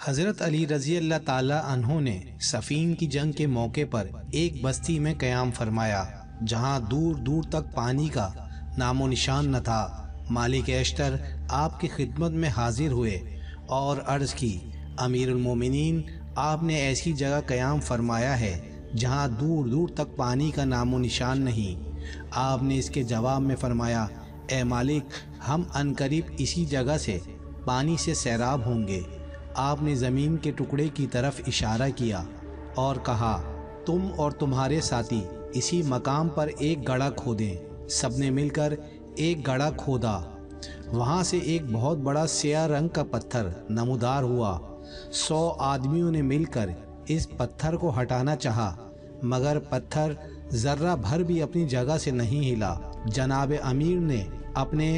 حضرت علی رضی اللہ تعالی عنہ نے صفین کی جنگ کے موقع پر ایک بستی میں قیام فرمایا جہاں دور دور تک پانی کا نام و نشان نہ تھا۔ مالک اشتر آپ کی خدمت میں حاضر ہوئے اور عرض کی، امیر المومنین، آپ نے ایسی جگہ قیام فرمایا ہے جہاں دور دور تک پانی کا نام و نشان نہیں۔ آپ نے اس کے جواب میں فرمایا، اے مالک، ہم عنقریب اسی جگہ سے پانی سے سیراب ہوں گے۔ آپ نے زمین کے ٹکڑے کی طرف اشارہ کیا اور کہا، تم اور تمہارے ساتھی اسی مقام پر ایک گڑھا کھودیں۔ سب نے مل کر ایک گڑھا کھودا۔ وہاں سے ایک بہت بڑا سیاہ رنگ کا پتھر نمودار ہوا۔ 100 آدمیوں نے مل کر اس پتھر کو ہٹانا چاہا، مگر پتھر ذرہ بھر بھی اپنی جگہ سے نہیں ہلا۔ جناب امیر نے اپنے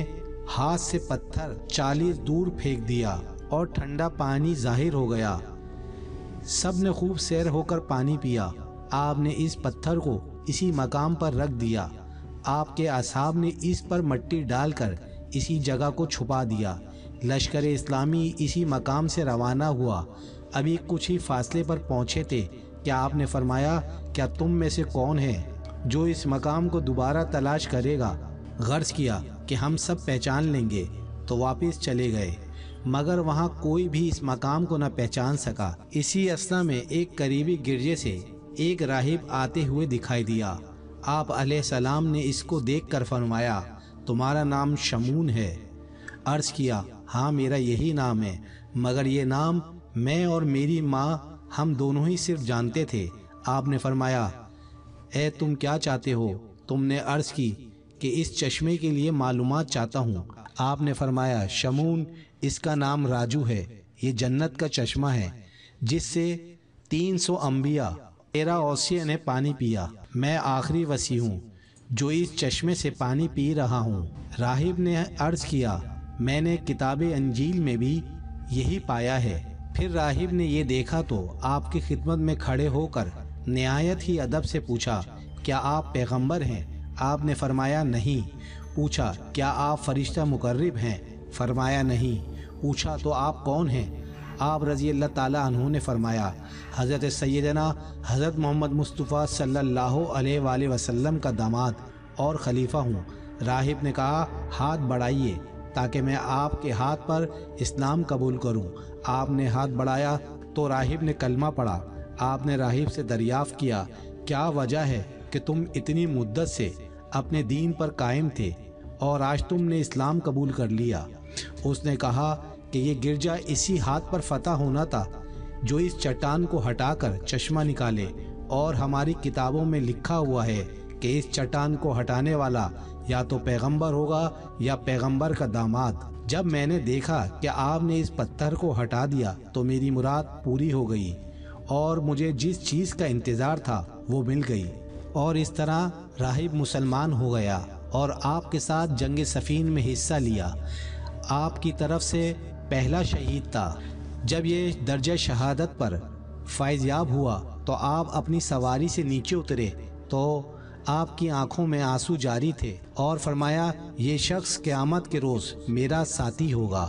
ہاتھ سے پتھر 40 دور پھینک دیا اور ٹھنڈا پانی ظاہر ہو گیا۔ سب نے خوب سیر ہو کر پانی پیا۔ آپ نے اس پتھر کو اسی مقام پر رکھ دیا۔ آپ کے اصحاب نے اس پر مٹی ڈال کر اسی جگہ کو چھپا دیا۔ لشکر اسلامی اسی مقام سے روانہ ہوا۔ ابھی کچھ ہی فاصلے پر پہنچے تھے کہ آپ نے فرمایا، کیا تم میں سے کون ہے جو اس مقام کو دوبارہ تلاش کرے گا؟ غرض کیا کہ ہم سب پہچان لیں گے، تو واپس چلے گئے، مگر وہاں کوئی بھی اس مقام کو نہ پہچان سکا۔ اسی اثنا میں ایک قریبی گرجے سے ایک راہب آتے ہوئے دکھائی دیا۔ آپ علیہ السلام نے اس کو دیکھ کر فرمایا، تمہارا نام شمون ہے؟ عرض کیا، ہاں میرا یہی نام ہے، مگر یہ نام میں اور میری ماں ہم دونوں ہی صرف جانتے تھے۔ آپ نے فرمایا، اے تم کیا چاہتے ہو؟ تم نے عرض کی کہ اس چشمے کے لیے معلومات چاہتا ہوں۔ آپ نے فرمایا، شمون، اس کا نام راجو ہے، یہ جنت کا چشمہ ہے جس سے 300 انبیاء 13 اوصیاء نے پانی پیا۔ میں آخری وصی ہوں جو اس چشمے سے پانی پی رہا ہوں۔ راہب نے عرض کیا، میں نے کتاب انجیل میں بھی یہی پایا ہے۔ پھر راہب نے یہ دیکھا تو آپ کی خدمت میں کھڑے ہو کر نہایت ہی ادب سے پوچھا، کیا آپ پیغمبر ہیں؟ آپ نے فرمایا نہیں۔ پوچھا، کیا آپ فرشتہ مقرب ہیں؟ فرمایا نہیں۔ پوچھا، تو آپ کون ہیں؟ آپ رضی اللہ تعالیٰ عنہ نے فرمایا، حضرت سیدنا حضرت محمد مصطفیٰ صلی اللہ علیہ وآلہ وسلم کا داماد اور خلیفہ ہوں۔ راہب نے کہا، ہاتھ بڑھائیے تاکہ میں آپ کے ہاتھ پر اسلام قبول کروں۔ آپ نے ہاتھ بڑھایا تو راہب نے کلمہ پڑھا۔ آپ نے راہب سے دریافت کیا، کیا وجہ ہے کہ تم اتنی مدت سے اپنے دین پر قائم تھے اور آج تم نے اسلام قبول کر لیا؟ اس نے کہا کہ یہ گرجا اسی ہاتھ پر فتح ہونا تھا جو اس چٹان کو ہٹا کر چشمہ نکالے، اور ہماری کتابوں میں لکھا ہوا ہے کہ اس چٹان کو ہٹانے والا یا تو پیغمبر ہوگا یا پیغمبر کا داماد۔ جب میں نے دیکھا کہ آپ نے اس پتھر کو ہٹا دیا تو میری مراد پوری ہو گئی اور مجھے جس چیز کا انتظار تھا وہ مل گئی، اور اس طرح راہب مسلمان ہو گیا اور آپ کے ساتھ جنگ صفین میں حصہ لیا۔ آپ کی طرف سے پہلا شہید تھا۔ جب یہ درجہ شہادت پر فائز یاب ہوا تو آپ اپنی سواری سے نیچے اترے تو آپ کی آنکھوں میں آنسو جاری تھے اور فرمایا، یہ شخص قیامت کے روز میرا ساتھی ہوگا۔